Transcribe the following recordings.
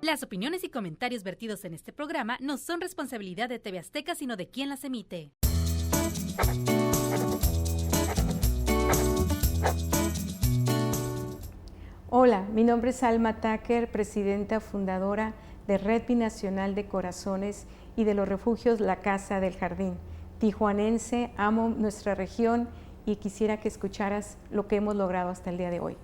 Las opiniones y comentarios vertidos en este programa no son responsabilidad de TV Azteca, sino de quien las emite. Hola, mi nombre es Alma Tucker, presidenta fundadora de Red Binacional de Corazones y de los refugios La Casa del Jardín. Tijuanense, amo nuestra región y quisiera que escucharas lo que hemos logrado hasta el día de hoy.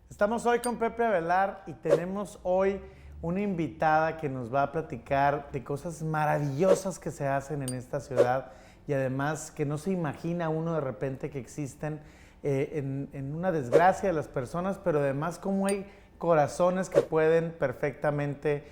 Estamos hoy con Pepe Avelar y tenemos hoy una invitada que nos va a platicar de cosas maravillosas que se hacen en esta ciudad y además que no se imagina uno de repente que existen en una desgracia de las personas, pero además como hay corazones que pueden perfectamente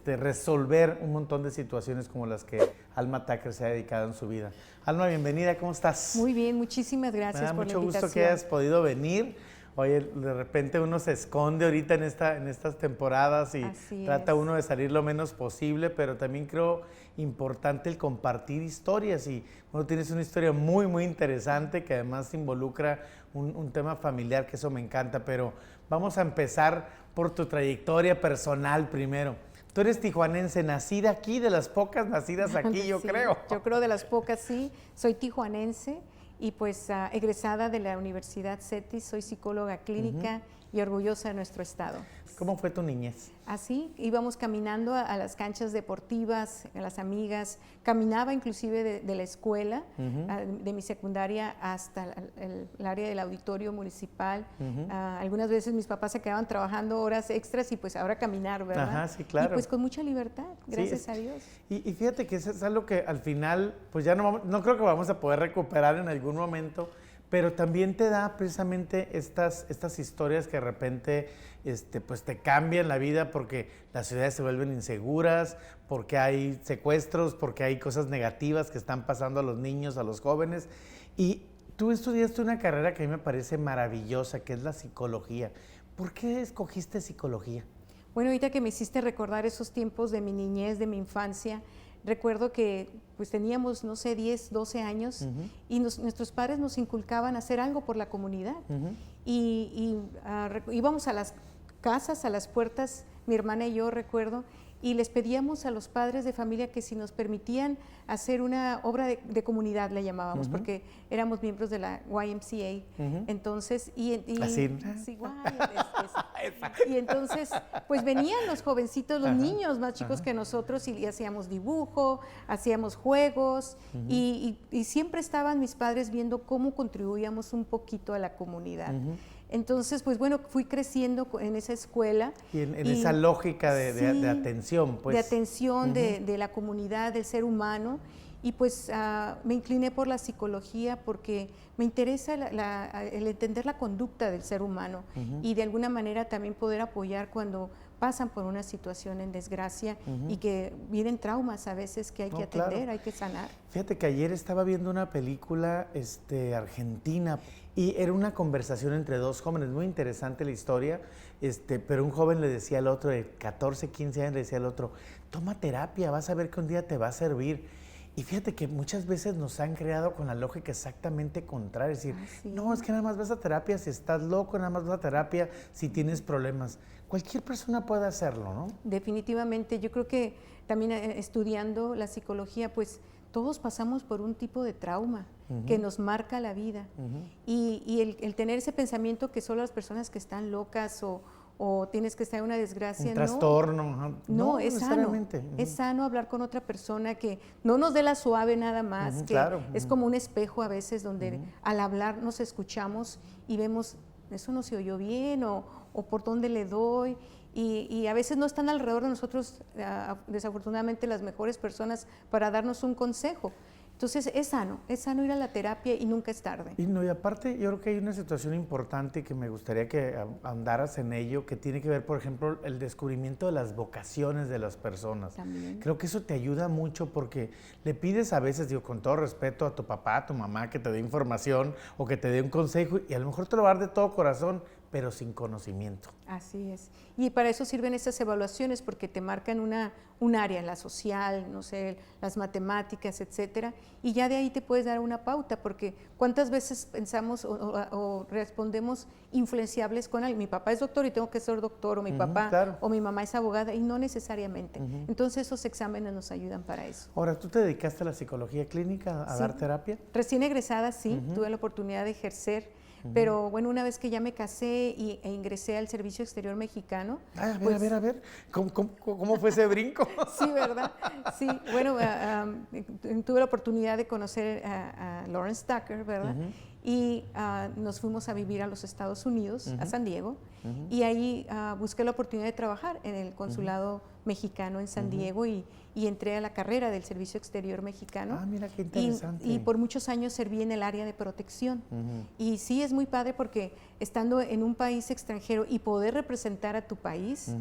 resolver un montón de situaciones como las que Alma Tucker se ha dedicado en su vida. Alma, bienvenida, ¿cómo estás? Muy bien, muchísimas gracias por la invitación. Me da mucho gusto que hayas podido venir. Oye, de repente uno se esconde ahorita en estas temporadas y trata uno de salir lo menos posible, pero también creo importante el compartir historias y bueno, tienes una historia muy, muy interesante que además involucra un tema familiar, que eso me encanta, pero vamos a empezar por tu trayectoria personal primero. Tú eres tijuanense, nacida aquí, de las pocas nacidas aquí, yo creo. Yo creo de las pocas, sí. Soy tijuanense y pues egresada de la Universidad CETIS, soy psicóloga clínica y orgullosa de nuestro estado. ¿Cómo fue tu niñez? Así, íbamos caminando a las canchas deportivas, a las amigas, caminaba inclusive de la escuela, de mi secundaria hasta el área del auditorio municipal. Algunas veces mis papás se quedaban trabajando horas extras y pues ahora caminar, ¿verdad? Ajá, sí, claro. Y pues con mucha libertad, gracias a Dios. Y fíjate que eso es algo que al final, pues ya no creo que vamos a poder recuperar en algún momento, pero también te da precisamente estas historias que de repente pues te cambian la vida porque las ciudades se vuelven inseguras, porque hay secuestros, porque hay cosas negativas que están pasando a los niños, a los jóvenes. Y tú estudiaste una carrera que a mí me parece maravillosa, que es la psicología. ¿Por qué escogiste psicología? Bueno, ahorita que me hiciste recordar esos tiempos de mi niñez, de mi infancia, recuerdo que pues teníamos, no sé, 10, 12 años y nuestros padres nos inculcaban a hacer algo por la comunidad. Íbamos a las casas, a las puertas, mi hermana y yo recuerdo, y les pedíamos a los padres de familia que si nos permitían hacer una obra de comunidad, le llamábamos, porque éramos miembros de la YMCA. Entonces, ¿así? Sí, y entonces, pues venían los jovencitos, los niños más chicos que nosotros y hacíamos dibujo, hacíamos juegos y siempre estaban mis padres viendo cómo contribuíamos un poquito a la comunidad. Entonces, pues bueno, fui creciendo en esa escuela. Y en esa lógica de atención, pues. De atención de la comunidad, del ser humano. Y pues me incliné por la psicología porque me interesa el entender la conducta del ser humano y de alguna manera también poder apoyar cuando pasan por una situación en desgracia y que vienen traumas a veces que hay que atender, claro, hay que sanar. Fíjate que ayer estaba viendo una película argentina y era una conversación entre dos jóvenes, muy interesante la historia, pero un joven le decía al otro de 14, 15 años, le decía al otro, toma terapia, vas a ver que un día te va a servir. Y fíjate que muchas veces nos han creado con la lógica exactamente contraria, es decir, no, es que nada más vas a terapia si estás loco, nada más vas a terapia si tienes problemas. Cualquier persona puede hacerlo, ¿no? Definitivamente, yo creo que también estudiando la psicología, pues todos pasamos por un tipo de trauma que nos marca la vida y el tener ese pensamiento que solo las personas que están locas o tienes que estar en una desgracia. Un trastorno. No, es sano. Es sano hablar con otra persona que no nos dé la suave nada más, que claro. Es como un espejo a veces donde al hablar nos escuchamos y vemos, eso no se oyó bien o por dónde le doy. Y a veces no están alrededor de nosotros, desafortunadamente, las mejores personas para darnos un consejo. Entonces es sano ir a la terapia y nunca es tarde. Y aparte yo creo que hay una situación importante que me gustaría que andaras en ello, que tiene que ver, por ejemplo, el descubrimiento de las vocaciones de las personas. También. Creo que eso te ayuda mucho porque le pides a veces, digo, con todo respeto a tu papá, a tu mamá, que te dé información o que te dé un consejo y a lo mejor te lo va a dar de todo corazón, pero sin conocimiento. Así es. Y para eso sirven estas evaluaciones porque te marcan una un área, la social, no sé, las matemáticas, etcétera, y ya de ahí te puedes dar una pauta, porque cuántas veces pensamos o respondemos influenciables con alguien, mi papá es doctor y tengo que ser doctor, o mi papá o mi mamá es abogada, y no necesariamente. Entonces esos exámenes nos ayudan para eso. Ahora, ¿tú te dedicaste a la psicología clínica, a dar terapia? Recién egresada, sí, tuve la oportunidad de ejercer. Pero bueno, una vez que ya me casé e ingresé al Servicio Exterior Mexicano. A ver. ¿Cómo fue ese brinco? Sí, ¿verdad? Sí, bueno, tuve la oportunidad de conocer a Lawrence Tucker, ¿verdad? Y nos fuimos a vivir a los Estados Unidos, a San Diego, y ahí busqué la oportunidad de trabajar en el consulado mexicano en San Diego y entré a la carrera del Servicio Exterior Mexicano. Ah, mira qué interesante. Y por muchos años serví en el área de protección. Y sí, es muy padre porque estando en un país extranjero y poder representar a tu país,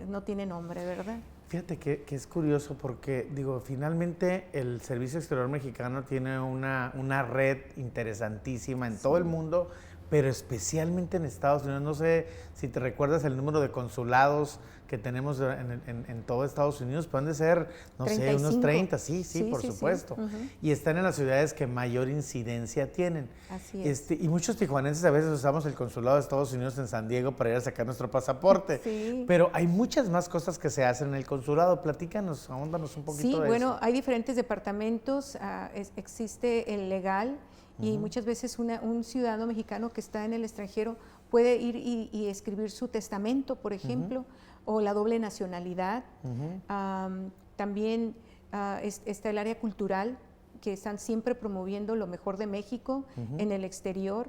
no tiene nombre, ¿verdad? Fíjate que es curioso porque, digo, finalmente el Servicio Exterior Mexicano tiene una red interesantísima en todo el mundo, pero especialmente en Estados Unidos. No sé si te recuerdas el número de consulados que tenemos en todo Estados Unidos, pueden de ser, no 35. Sé, unos 30, sí, por supuesto. Y están en las ciudades que mayor incidencia tienen. Así es. Y muchos tijuanenses a veces usamos el consulado de Estados Unidos en San Diego para ir a sacar nuestro pasaporte. Pero hay muchas más cosas que se hacen en el consulado. Platícanos, ahóndanos un poquito de eso. Sí, bueno, hay diferentes departamentos, existe el legal, y muchas veces un ciudadano mexicano que está en el extranjero puede ir y escribir su testamento, por ejemplo, o la doble nacionalidad. También está el área cultural, que están siempre promoviendo lo mejor de México en el exterior.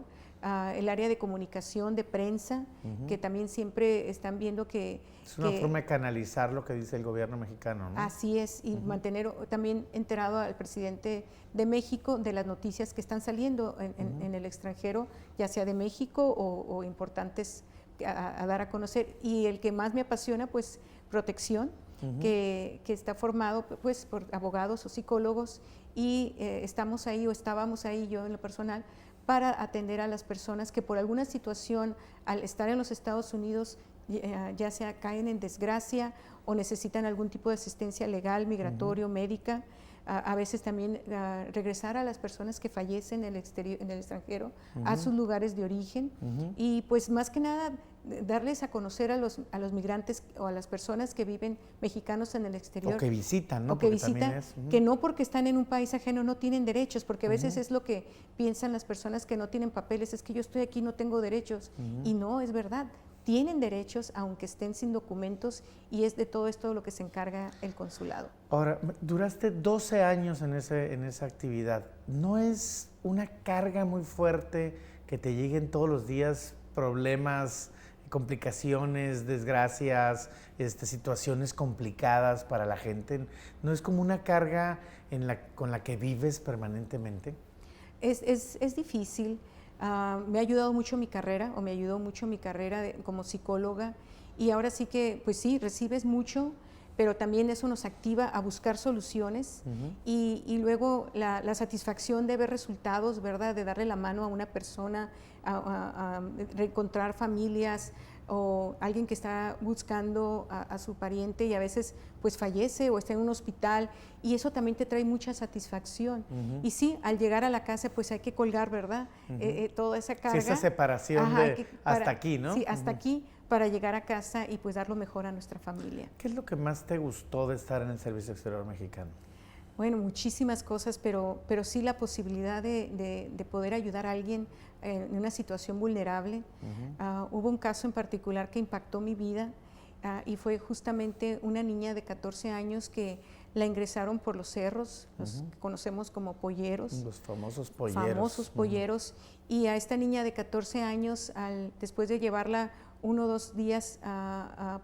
El área de comunicación, de prensa, que también siempre están viendo que... Es una forma de canalizar lo que dice el gobierno mexicano, ¿no? Así es, y mantener también enterado al presidente de México de las noticias que están saliendo en el extranjero, ya sea de México o importantes a dar a conocer. Y el que más me apasiona, pues, protección, que está formado pues por abogados o psicólogos, y estamos ahí, o estábamos ahí, yo en lo personal, para atender a las personas que por alguna situación, al estar en los Estados Unidos, ya sea caen en desgracia o necesitan algún tipo de asistencia legal, migratorio, médica. A veces también regresar a las personas que fallecen en el extranjero a sus lugares de origen, y pues más que nada darles a conocer a los migrantes o a las personas que viven mexicanos en el exterior. O que visitan, ¿no? O que visitan, que no porque están en un país ajeno no tienen derechos, porque a veces es lo que piensan las personas que no tienen papeles, es que yo estoy aquí, no tengo derechos, y no, es verdad. Tienen derechos aunque estén sin documentos, y es de todo esto lo que se encarga el consulado. Ahora, duraste 12 años en esa actividad. ¿No es una carga muy fuerte que te lleguen todos los días problemas, complicaciones, desgracias, situaciones complicadas para la gente? ¿No es como una carga con la que vives permanentemente? Es difícil. Me ha ayudado mucho mi carrera, como psicóloga, y ahora sí que, pues sí, recibes mucho, pero también eso nos activa a buscar soluciones, y luego la satisfacción de ver resultados, ¿verdad? De darle la mano a una persona, a reencontrar familias, o alguien que está buscando a su pariente y a veces pues fallece o está en un hospital, y eso también te trae mucha satisfacción. Y sí, al llegar a la casa pues hay que colgar, ¿verdad? Toda esa carga. Sí, esa separación hasta aquí, ¿no? Sí, hasta aquí, para llegar a casa y pues dar lo mejor a nuestra familia. ¿Qué es lo que más te gustó de estar en el Servicio Exterior Mexicano? Bueno, muchísimas cosas, pero sí la posibilidad de poder ayudar a alguien en una situación vulnerable. Hubo un caso en particular que impactó mi vida, y fue justamente una niña de 14 años que la ingresaron por los cerros, los que conocemos como polleros. Los famosos polleros. Famosos polleros. Y a esta niña de 14 años, después de llevarla 1 o 2 días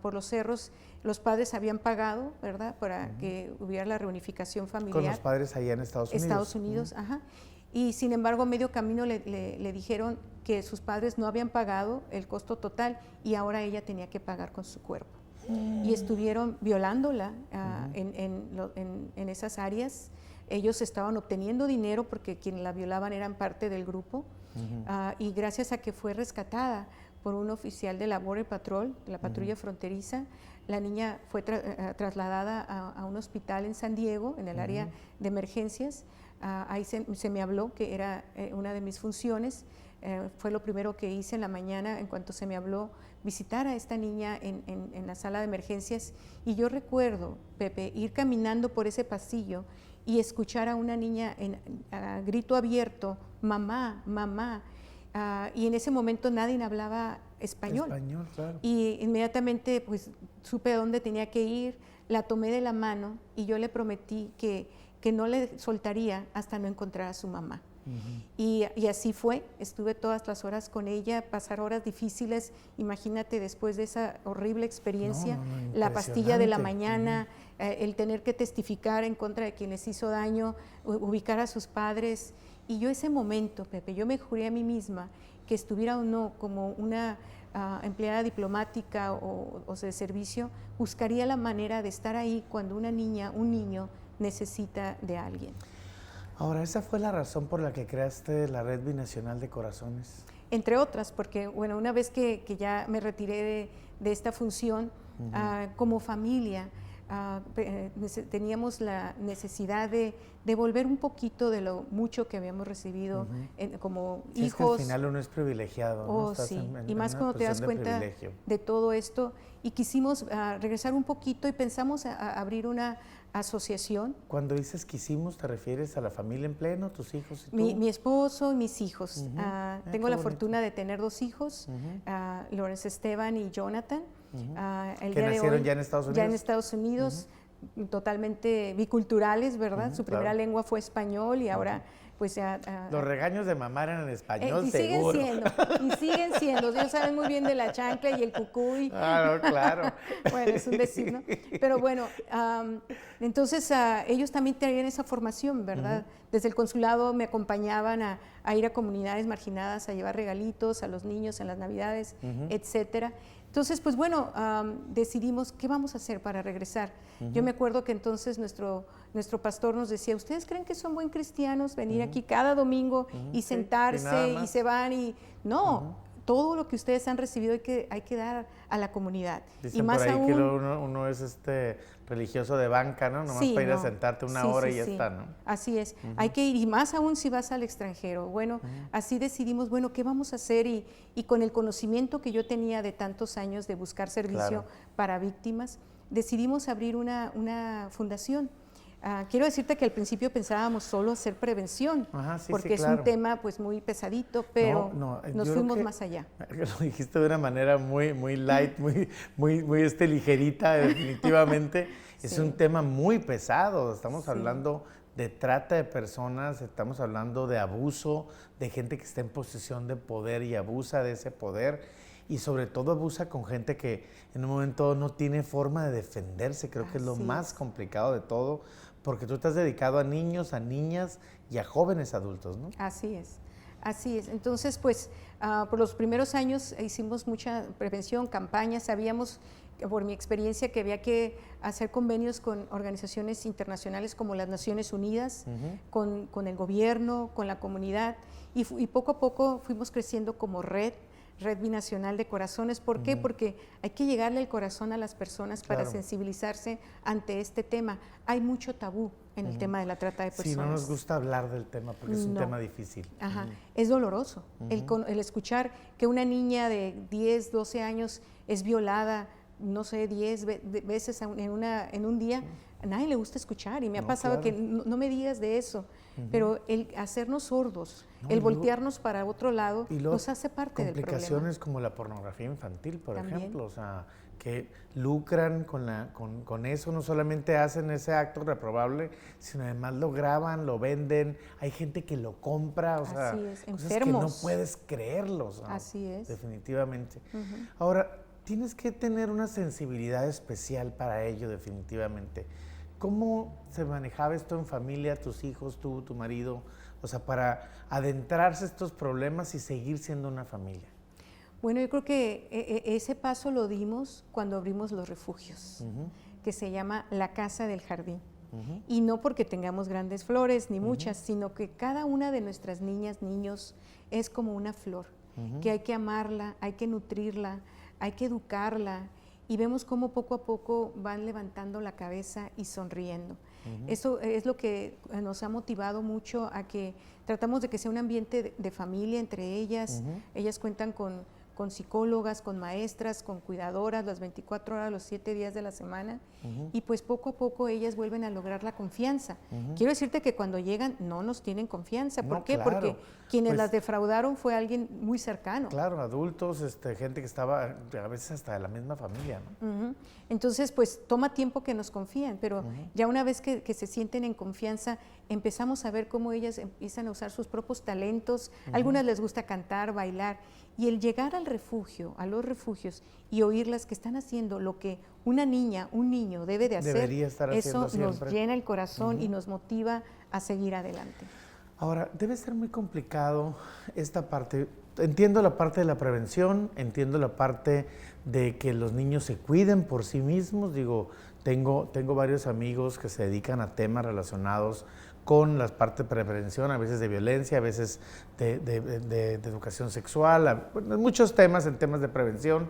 por los cerros, los padres habían pagado, ¿verdad?, para que hubiera la reunificación familiar. Con los padres allá en Estados Unidos. Estados Unidos, ajá. Y sin embargo, a medio camino le dijeron que sus padres no habían pagado el costo total, y ahora ella tenía que pagar con su cuerpo. Y estuvieron violándola en esas áreas. Ellos estaban obteniendo dinero porque quienes la violaban eran parte del grupo, y gracias a que fue rescatada, por un oficial de la Border Patrol, de la patrulla fronteriza. La niña fue trasladada a un hospital en San Diego, en el área de emergencias. Ahí se me habló, que era una de mis funciones. Fue lo primero que hice en la mañana, en cuanto se me habló, visitar a esta niña en la sala de emergencias. Y yo recuerdo, Pepe, ir caminando por ese pasillo y escuchar a una niña a grito abierto, mamá, mamá. Y en ese momento nadie hablaba español. Español, claro. Y inmediatamente pues supe a dónde tenía que ir, la tomé de la mano y yo le prometí que no le soltaría hasta no encontrar a su mamá. Y así fue, estuve todas las horas con ella, pasar horas difíciles, imagínate después de esa horrible experiencia, la pastilla de la mañana, el tener que testificar en contra de quien les hizo daño, ubicar a sus padres. Y yo ese momento, Pepe, yo me juré a mí misma que estuviera o no como una empleada diplomática o de servicio, buscaría la manera de estar ahí cuando una niña, un niño necesita de alguien. Ahora, ¿esa fue la razón por la que creaste la Red Binacional de Corazones? Entre otras, porque bueno, una vez que ya me retiré de esta función, como familia, teníamos la necesidad de devolver un poquito de lo mucho que habíamos recibido como hijos. Es que al final uno es privilegiado, ¿no? Oh, sí, y más cuando te das cuenta de todo esto. Y quisimos regresar un poquito y pensamos a abrir una asociación. Cuando dices quisimos, ¿te refieres a la familia en pleno, tus hijos y tú? Mi esposo y mis hijos. Tengo la fortuna de tener 2 hijos, Lawrence Esteban y Jonathan. El ¿Que día nacieron de hoy, ya en Estados Unidos? Ya en Estados Unidos, totalmente biculturales, ¿verdad? Su primera lengua fue español y ahora pues ya... Los regaños de mamá eran en español, y seguro. Y siguen siendo. Ellos saben muy bien de la chancla y el cucuy. Claro. Bueno, es un decir, ¿no? Pero bueno, entonces ellos también tenían esa formación, ¿verdad? Desde el consulado me acompañaban a ir a comunidades marginadas, a llevar regalitos a los niños en las Navidades, etcétera. Entonces, pues bueno, decidimos qué vamos a hacer para regresar. Yo me acuerdo que entonces nuestro pastor nos decía, ¿ustedes creen que son buen cristianos venir aquí cada domingo y sentarse y se van? Y no, todo lo que ustedes han recibido hay que dar a la comunidad. Dicen y más por ahí aún, que uno es religioso de banca, ¿no? Nomás para ir a sentarte una hora y ya está, ¿no? Así es, hay que ir, y más aún si vas al extranjero. Bueno, así decidimos, bueno, ¿qué vamos a hacer? Y con el conocimiento que yo tenía de tantos años de buscar servicio para víctimas, decidimos abrir una fundación. Quiero decirte que al principio pensábamos solo hacer prevención, porque es un tema pues muy pesadito, pero nos fuimos más allá. Lo dijiste de una manera muy light, muy ligerita, definitivamente. Es un tema muy pesado, estamos hablando de trata de personas, estamos hablando de abuso, de gente que está en posesión de poder y abusa de ese poder. Y sobre todo abusa con gente que en un momento no tiene forma de defenderse. Creo que es lo más complicado de todo, porque tú estás dedicado a niños, a niñas y a jóvenes adultos, ¿no? Así es, así es. Entonces, pues, por los primeros años hicimos mucha prevención, campañas, sabíamos, por mi experiencia, que había que hacer convenios con organizaciones internacionales como las Naciones Unidas, con el gobierno, con la comunidad, y poco a poco fuimos creciendo como red binacional de corazones. ¿Por qué? Porque hay que llegarle el corazón a las personas para sensibilizarse ante este tema. Hay mucho tabú en el tema de la trata de personas. Sí, no nos gusta hablar del tema porque es un tema difícil. Es doloroso el escuchar que una niña de 10, 12 años es violada, no sé, 10 veces en un día. A nadie le gusta escuchar, y me ha pasado que no me digas de eso, pero el hacernos sordos, el voltearnos para otro lado, nos hace parte del problema. Complicaciones como la pornografía infantil, por ejemplo, o sea, que lucran con eso, no solamente hacen ese acto reprobable, sino además lo graban, lo venden, hay gente que lo compra, o sea, cosas enfermos. que no puedes creerlos. Así es. Definitivamente. Ahora, tienes que tener una sensibilidad especial para ello, definitivamente. ¿Cómo se manejaba esto en familia, tus hijos, tú, tu marido? O sea, para adentrarse a estos problemas y seguir siendo una familia. Bueno, yo creo que ese paso lo dimos cuando abrimos los refugios, que se llama la Casa del Jardín. Y no porque tengamos grandes flores, ni muchas, sino que cada una de nuestras niñas, niños, es como una flor. que hay que amarla, hay que nutrirla, hay que educarla, y vemos cómo poco a poco van levantando la cabeza y sonriendo. Eso es lo que nos ha motivado mucho a que tratamos de que sea un ambiente de familia entre ellas. Ellas cuentan con psicólogas, con maestras, con cuidadoras las 24 horas, los 7 días de la semana, y pues poco a poco ellas vuelven a lograr la confianza. Quiero decirte que cuando llegan no nos tienen confianza. ¿Por qué? Claro. Porque quienes las defraudaron fue alguien muy cercano. Claro, adultos, gente que estaba a veces hasta de la misma familia, ¿no? Entonces, pues toma tiempo que nos confíen, pero ya una vez que se sienten en confianza, empezamos a ver cómo ellas empiezan a usar sus propios talentos. Algunas les gusta cantar, bailar, y el llegar al refugio, a los refugios, y oírlas que están haciendo lo que una niña, un niño debe de hacer, debería estar haciendo eso siempre. nos llena el corazón y nos motiva a seguir adelante. Ahora, debe ser muy complicado esta parte. Entiendo la parte de la prevención, entiendo la parte de que los niños se cuiden por sí mismos. Digo, tengo varios amigos que se dedican a temas relacionados con la parte de prevención, a veces de violencia, a veces de educación sexual, muchos temas en temas de prevención,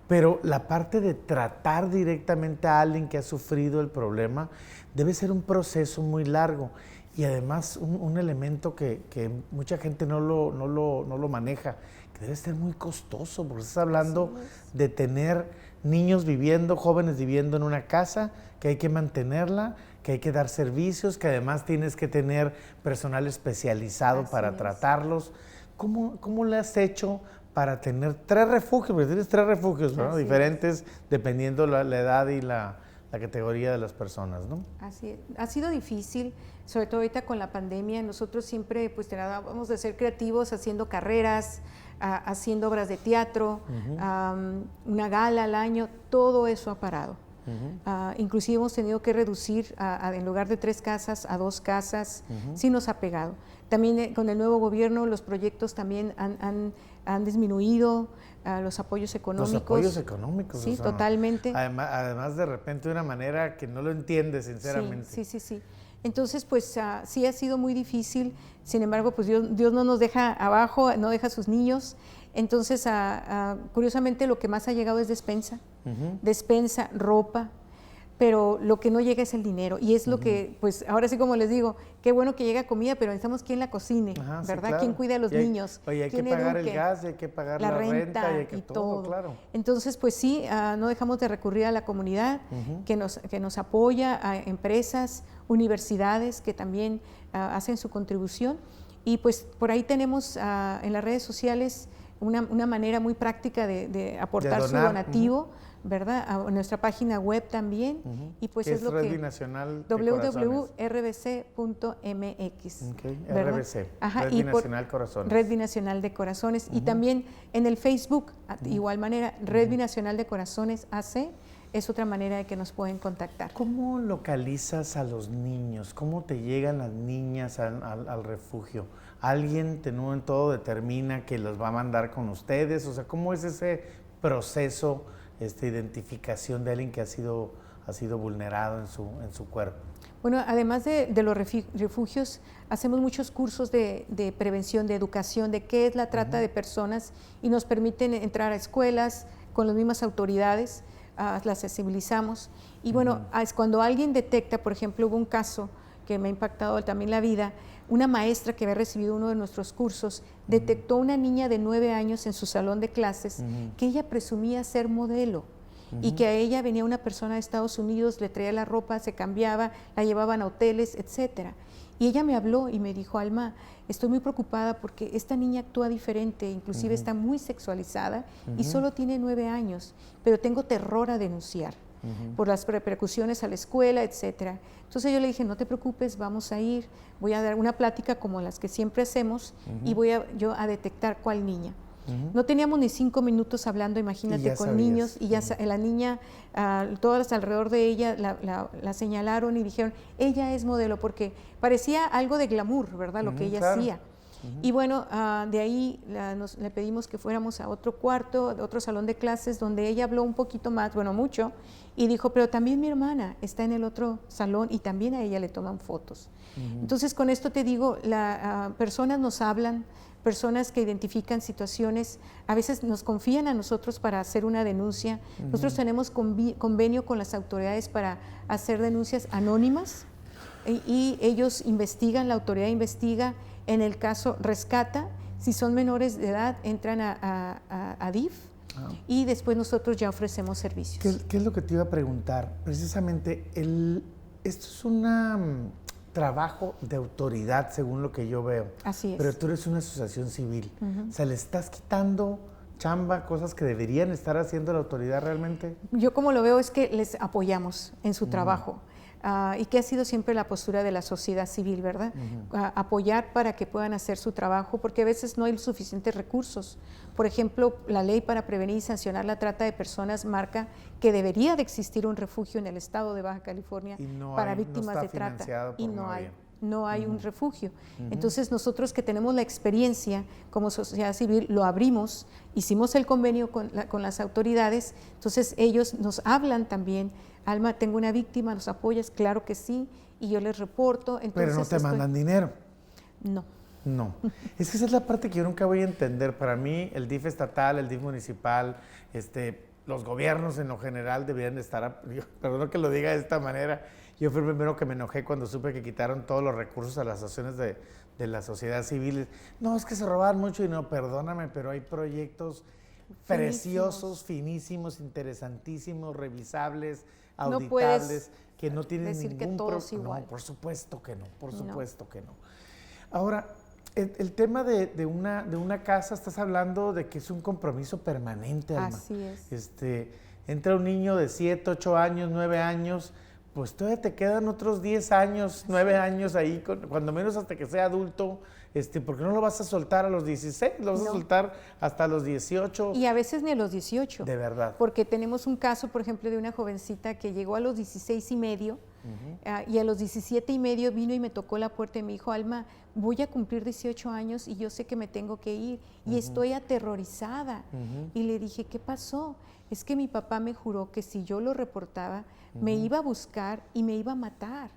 pero la parte de tratar directamente a alguien que ha sufrido el problema debe ser un proceso muy largo y además un elemento que mucha gente no lo maneja, que debe ser muy costoso, porque estás hablando de tener niños viviendo, jóvenes viviendo en una casa, que hay que mantenerla, que hay que dar servicios, que además tienes que tener personal especializado para tratarlos. ¿Cómo le has hecho para tener 3 refugios? Porque tienes 3 refugios, ¿no? Diferentes dependiendo la edad y la categoría de las personas, ¿no? Así es. Ha sido difícil, sobre todo ahorita con la pandemia. Nosotros siempre pues tratábamos de ser creativos haciendo carreras, haciendo obras de teatro, una gala al año, todo eso ha parado. Inclusive hemos tenido que reducir en lugar de 3 casas a 2 casas, sí nos ha pegado. También con el nuevo gobierno los proyectos también han disminuido, los apoyos económicos. Los apoyos económicos. Sí, o sea, totalmente. Además de repente de una manera que no lo entiendes sinceramente. Sí. Entonces, pues sí ha sido muy difícil, sin embargo, pues Dios no nos deja abajo, no deja a sus niños. Entonces, curiosamente, lo que más ha llegado es despensa, despensa, ropa, pero lo que no llega es el dinero. Y es lo que, pues ahora sí como les digo, qué bueno que llega comida, pero necesitamos quien la cocine, ¿verdad? Sí, claro. ¿Quién cuida a los niños? Oye, hay que pagar el gas, hay que pagar la renta y hay que todo, claro. Entonces, pues sí, no dejamos de recurrir a la comunidad que nos apoya, a empresas, universidades que también hacen su contribución. Y pues por ahí tenemos en las redes sociales una manera muy práctica de aportar su donativo, ¿verdad? A nuestra página web también, y pues es lo Red que Binacional www.rbc.mx. RBC, Red Binacional Corazones. Red Binacional de Corazones, y también en el Facebook, de igual manera, Red Binacional de Corazones AC, es otra manera de que nos pueden contactar. ¿Cómo localizas a los niños? ¿Cómo te llegan las niñas al refugio? ¿Alguien en un todo determina que los va a mandar con ustedes? O sea, ¿cómo es ese proceso, identificación de alguien que ha sido vulnerado en su cuerpo? Bueno, además de los refugios, hacemos muchos cursos de prevención, de educación, de qué es la trata de personas, y nos permiten entrar a escuelas con las mismas autoridades, las sensibilizamos. Y bueno, es cuando alguien detecta, por ejemplo, hubo un caso que me ha impactado también la vida, una maestra que había recibido uno de nuestros cursos, detectó una niña de 9 años en su salón de clases que ella presumía ser modelo. Y que a ella venía una persona de Estados Unidos, le traía la ropa, se cambiaba, la llevaban a hoteles, etcétera. Y ella me habló y me dijo: Alma, estoy muy preocupada porque esta niña actúa diferente, inclusive está muy sexualizada y solo tiene 9 años, pero tengo terror a denunciar por las repercusiones a la escuela, etcétera. Entonces yo le dije: no te preocupes, vamos a ir, voy a dar una plática como las que siempre hacemos y voy yo a detectar cuál niña. No teníamos ni 5 minutos hablando, imagínate, con sabías. Niños, y ya la niña, todas alrededor de ella la señalaron y dijeron: ella es modelo, porque parecía algo de glamour, ¿verdad? Lo que ella hacía. Y bueno, de ahí le pedimos que fuéramos a otro cuarto, otro salón de clases, donde ella habló un poquito más, bueno, mucho, y dijo, pero también mi hermana está en el otro salón y también a ella le toman fotos. Entonces, con esto te digo, personas nos hablan, personas que identifican situaciones, a veces nos confían a nosotros para hacer una denuncia. Nosotros tenemos convenio con las autoridades para hacer denuncias anónimas y ellos investigan, la autoridad investiga, en el caso rescata, si son menores de edad entran a DIF y después nosotros ya ofrecemos servicios. ¿Qué es lo que te iba a preguntar? Precisamente, esto es un trabajo de autoridad, según lo que yo veo. Así es. Pero tú eres una asociación civil. O sea, ¿le estás quitando chamba, cosas que deberían estar haciendo la autoridad realmente? Yo como lo veo es que les apoyamos en su trabajo. Y que ha sido siempre la postura de la sociedad civil, ¿verdad? Apoyar para que puedan hacer su trabajo, porque a veces no hay suficientes recursos. Por ejemplo, la ley para prevenir y sancionar la trata de personas marca que debería de existir un refugio en el estado de Baja California para víctimas de trata. Y no hay un refugio. Entonces nosotros que tenemos la experiencia como sociedad civil, lo abrimos, hicimos el convenio con las autoridades, entonces ellos nos hablan también. Alma, tengo una víctima, ¿nos apoyas? Claro que sí, y yo les reporto. Entonces, pero no te mandan dinero. No. No. Es que esa es la parte que yo nunca voy a entender. Para mí, el DIF estatal, el DIF municipal, los gobiernos en lo general deberían estar, perdón que lo diga de esta manera, yo fui el primero que me enojé cuando supe que quitaron todos los recursos a las asociaciones de la sociedad civil. No, es que se robaban mucho y no, perdóname, pero hay proyectos preciosos, finísimos, interesantísimos, revisables, auditables, que no tienen ningún problema. No, por supuesto que no, por supuesto que no. Ahora, el tema de una casa, estás hablando de que es un compromiso permanente, Alma. Así es. Entra un niño de 7, 8 años, 9 años, pues todavía te quedan otros 10 años, 9 años ahí, cuando menos hasta que sea adulto. ¿Por qué no lo vas a soltar a los 16? ¿Lo vas a soltar hasta los 18? Y a veces ni a los 18. De verdad. Porque tenemos un caso, por ejemplo, de una jovencita que llegó a los 16 y medio y a los 17 y medio vino y me tocó la puerta y me dijo, Alma, voy a cumplir 18 años y yo sé que me tengo que ir y estoy aterrorizada. Y le dije, ¿qué pasó? Es que mi papá me juró que si yo lo reportaba, me iba a buscar y me iba a matar.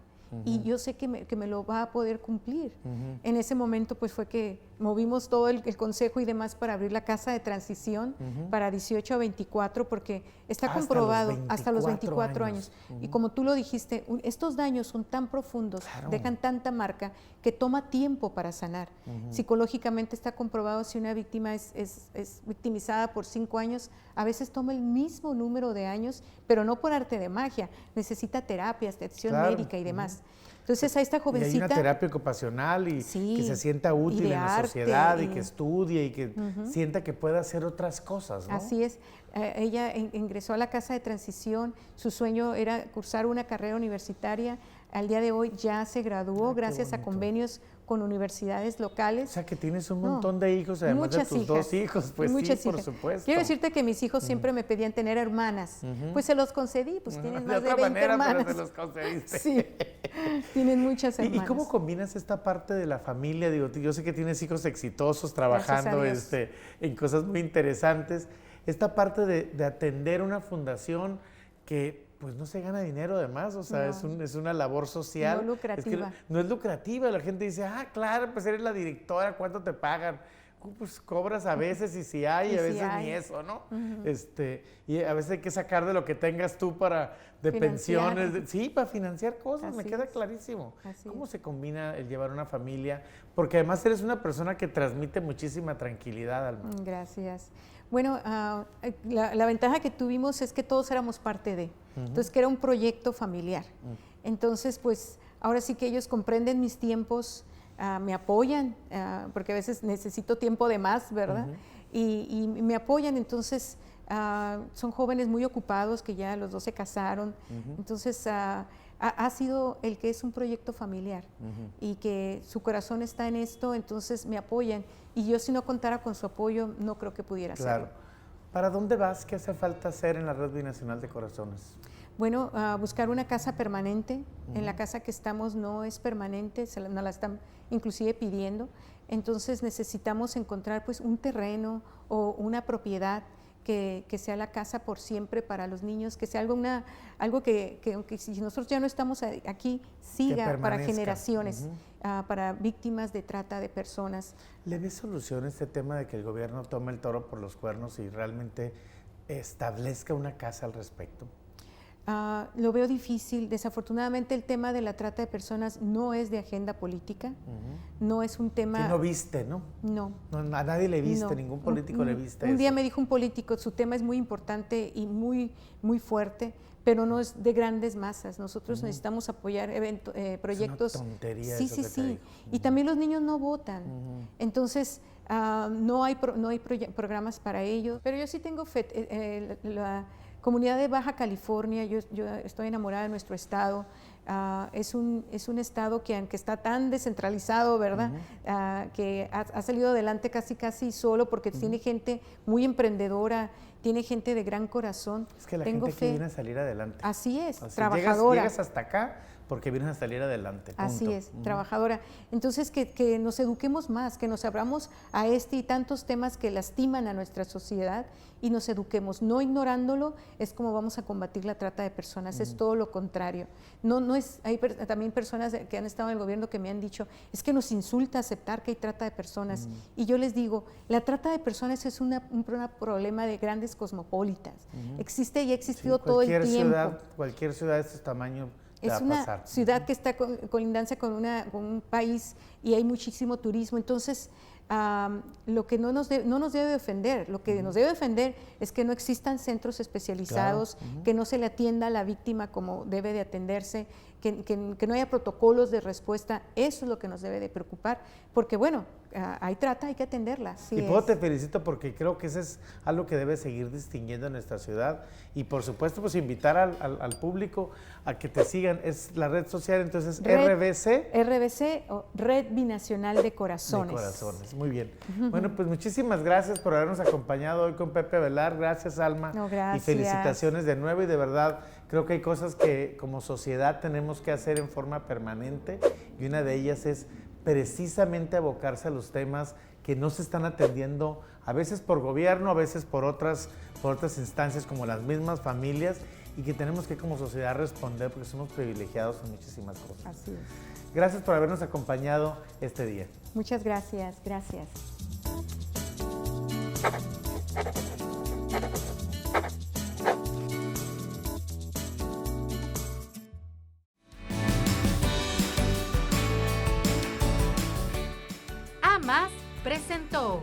Y yo sé que me lo va a poder cumplir. En ese momento pues fue que movimos todo el consejo y demás para abrir la casa de transición para 18 a 24 porque está comprobado hasta los 24 años. Y como tú lo dijiste, estos daños son tan profundos, dejan tanta marca que toma tiempo para sanar. Psicológicamente está comprobado si una víctima es victimizada por 5 años, a veces toma el mismo número de años, pero no por arte de magia, necesita terapias, atención médica y demás. Entonces a esta jovencita... Y hay una terapia ocupacional y que se sienta útil en la sociedad y que estudie y que sienta que puede hacer otras cosas, ¿no? Así es. Ella ingresó a la casa de transición, su sueño era cursar una carrera universitaria, al día de hoy ya se graduó gracias a convenios con universidades locales. O sea, que tienes un montón de hijos, además de tus 2 hijos, pues sí, por supuesto. Quiero decirte que mis hijos siempre me pedían tener hermanas, pues se los concedí, pues tienen más de 20 manera, hermanas. Pero se los concediste. Sí, tienen muchas hermanas. ¿Y cómo combinas esta parte de la familia? Digo, yo sé que tienes hijos exitosos trabajando en cosas muy interesantes. Esta parte de atender una fundación que pues no se gana dinero además, o sea, es una labor social. No lucrativa. No es lucrativa, la gente dice, claro, pues eres la directora, ¿cuánto te pagan? Pues cobras a veces y si hay, a veces ni eso, ¿no? Y a veces hay que sacar de lo que tengas tú de pensiones, para financiar cosas, me queda clarísimo. ¿Cómo se combina el llevar una familia? Porque además eres una persona que transmite muchísima tranquilidad, Alma. Gracias. Bueno, la ventaja que tuvimos es que todos éramos parte de, entonces que era un proyecto familiar. Entonces, pues ahora sí que ellos comprenden mis tiempos, me apoyan, porque a veces necesito tiempo de más, ¿verdad? Y me apoyan, entonces son jóvenes muy ocupados que ya los 2 se casaron, entonces ha sido el que es un proyecto familiar y que su corazón está en esto, entonces me apoyan. Y yo si no contara con su apoyo, no creo que pudiera hacerlo. ¿Para dónde vas? ¿Qué hace falta hacer en la Red Binacional de Corazones? Bueno, buscar una casa permanente. En la casa que estamos no es permanente, nos la están inclusive pidiendo. Entonces necesitamos encontrar pues un terreno o una propiedad que sea la casa por siempre para los niños, que sea algo que aunque si nosotros ya no estamos aquí, siga para generaciones, para víctimas de trata de personas. ¿Le ves solución a este tema de que el gobierno tome el toro por los cuernos y realmente establezca una casa al respecto? Lo veo difícil. Desafortunadamente el tema de la trata de personas no es de agenda política, no es un tema… Que no viste, ¿no? No. A nadie le viste, ningún político le viste Un día me dijo un político, su tema es muy importante y muy, muy fuerte, pero no es de grandes masas. Nosotros necesitamos apoyar proyectos… Es una tontería sí, eso sí, que te sí. digo. Y también los niños no votan. Entonces… no hay programas para ellos, pero yo sí tengo fe. La comunidad de Baja California, yo estoy enamorada de nuestro estado. Es un estado que aunque está tan descentralizado, ¿verdad? Que ha salido adelante casi solo porque tiene gente muy emprendedora, tiene gente de gran corazón. Es que la gente que viene a salir adelante. Así es, trabajadora. Llegas hasta acá porque vienes a salir adelante. Punto. Así es, trabajadora. Entonces, que nos eduquemos más, que nos abramos a este y tantos temas que lastiman a nuestra sociedad y nos eduquemos. No ignorándolo es como vamos a combatir la trata de personas, es todo lo contrario. Hay también personas que han estado en el gobierno que me han dicho, es que nos insulta aceptar que hay trata de personas. Y yo les digo, la trata de personas es un problema de grandes cosmopolitas. Existe y ha existido todo el tiempo. Cualquier ciudad de este tamaño. Es una ciudad que está colindancia con un país y hay muchísimo turismo, entonces lo que no nos debe de ofender, lo que nos debe de ofender es que no existan centros especializados, que no se le atienda a la víctima como debe de atenderse, que no haya protocolos de respuesta. Eso es lo que nos debe de preocupar, porque bueno, hay trata, hay que atenderla. Y te felicito porque creo que eso es algo que debe seguir distinguiendo en nuestra ciudad y por supuesto pues invitar al público a que te sigan. Es la red social entonces RBC o Red Binacional de Corazones. De Corazones, muy bien. Bueno, pues muchísimas gracias por habernos acompañado hoy con Pepe Velar. Gracias, Alma. No, gracias. Y felicitaciones de nuevo y de verdad creo que hay cosas que como sociedad tenemos que hacer en forma permanente y una de ellas es precisamente abocarse a los temas que no se están atendiendo, a veces por gobierno, a veces por otras instancias como las mismas familias y que tenemos que como sociedad responder porque somos privilegiados en muchísimas cosas. Así es. Gracias por habernos acompañado este día. Muchas gracias, gracias. AMAS presentó